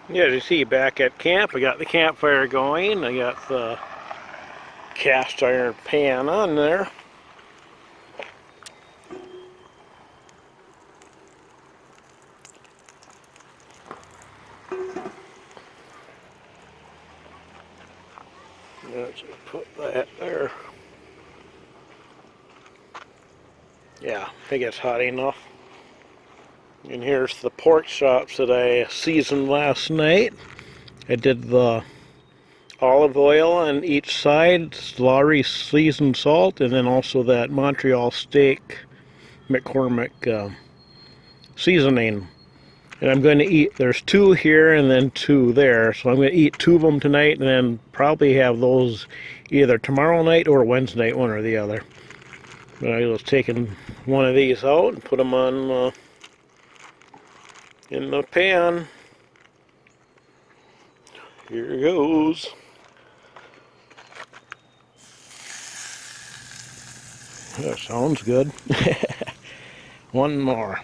Yeah, as you see, back at camp, I got the campfire going. I got the cast iron pan on there. Let's put that there. Yeah, I think it's hot enough. And here's the pork chops that I seasoned last night. I did the olive oil on each side, Lowry seasoned salt, and then also that Montreal steak McCormick seasoning. And I'm going to eat, there's 2 here and then 2 there, so I'm going to eat 2 of them tonight and then probably have those either tomorrow night or Wednesday night, one or the other. But I was taking one of these out and put them on in the pan. Here goes. That sounds good. One more.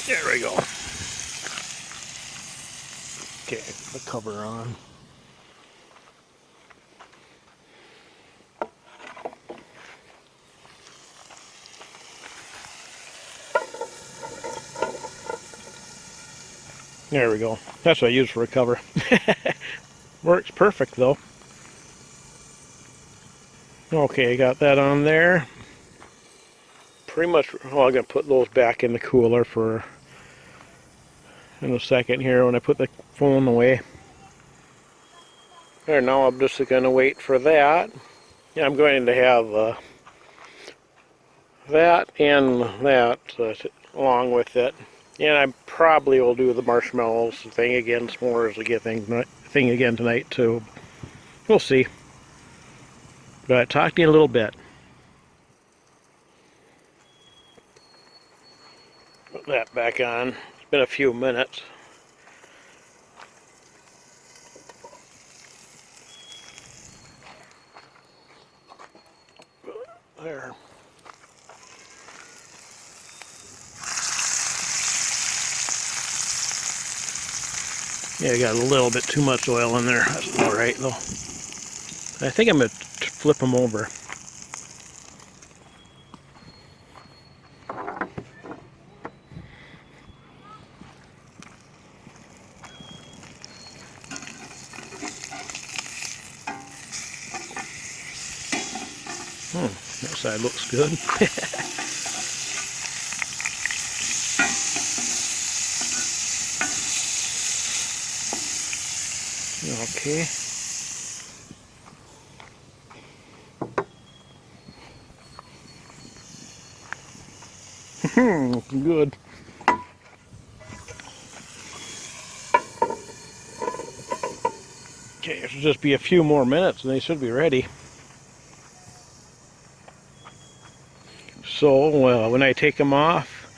There we go. Okay, the cover on. There we go. That's what I use for a cover. Works perfect though. Okay, got that on there. Pretty much, well, I'm going to put those back in the cooler for in a second here when I put the phone away. There, now I'm just going to wait for that. Yeah, I'm going to have that and that along with it. And I probably will do the marshmallows thing again, s'mores thing again tonight too. We'll see. But talk to you in a little bit. Put that back on. It's been a few minutes. There. Yeah, I got a little bit too much oil in there. That's alright though. I think I'm going to flip them over. That side looks good. Okay. Looking good. Okay, it should just be a few more minutes and they should be ready. So, when I take them off,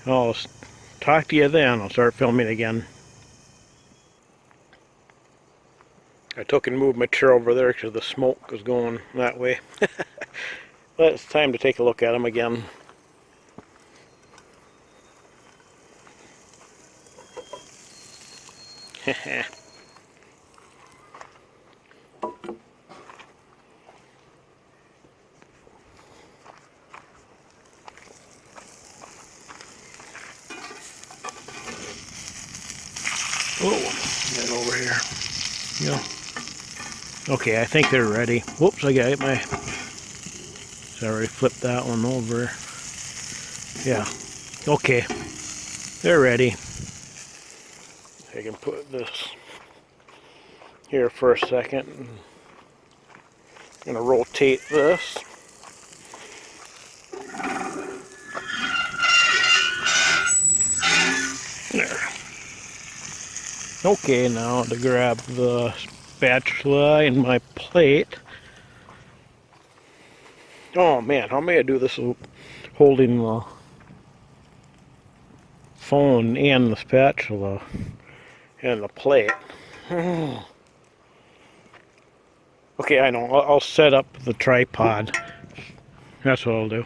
I'll talk to you then. I'll start filming again. I took and moved my chair over there because the smoke was going that way. But it's time to take a look at them again. Oh, get over here. Yeah. Okay, I think they're ready. Whoops, I got my... I already flipped that one over. Yeah. Okay. They're ready. I can put this here for a second. I'm going to rotate this. There. Okay, now to grab the spatula and my plate. Oh man, how may I do this holding the phone and the spatula and the plate? Okay, I know. I'll set up the tripod. That's what I'll do.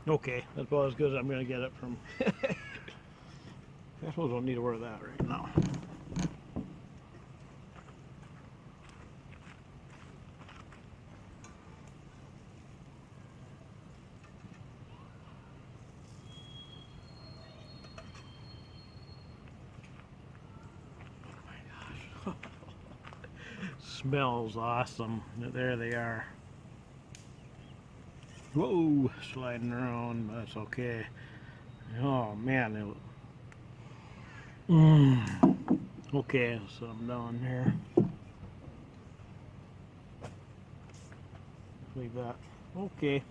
Okay, that's about as good as I'm going to get it from. I suppose I don't need to wear that right now. Smells awesome. There they are. Whoa, sliding around. That's okay. Oh man. Okay, so I'm down here. Leave that. Okay.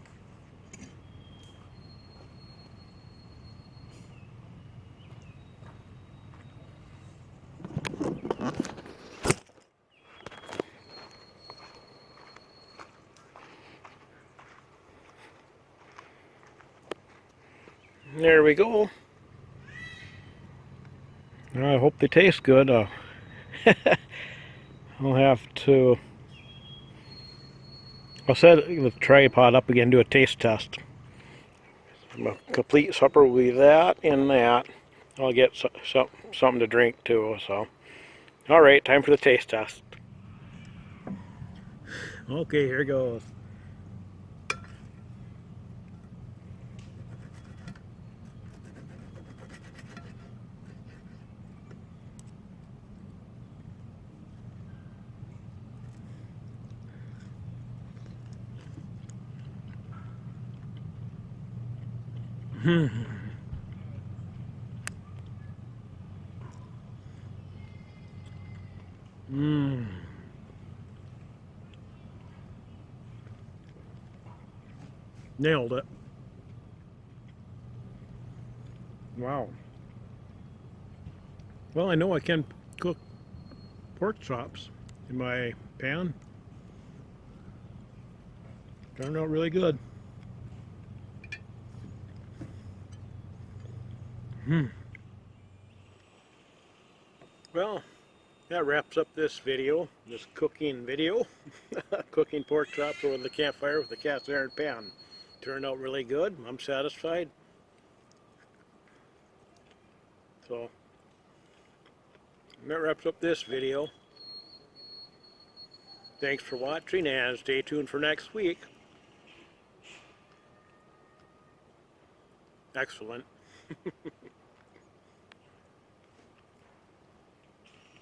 There we go. I hope they taste good. I'll have to. I'll set the tripod up again, do a taste test. A complete supper will be that and that. I'll get something to drink too. So, all right, time for the taste test. Okay, here goes. Mmm. Nailed it. Wow. Well, I know I can cook pork chops in my pan. Turned out really good. Well, that wraps up this video, this cooking video. Cooking pork chops over the campfire with a cast iron pan. Turned out really good. I'm satisfied. So, that wraps up this video. Thanks for watching and stay tuned for next week. Excellent.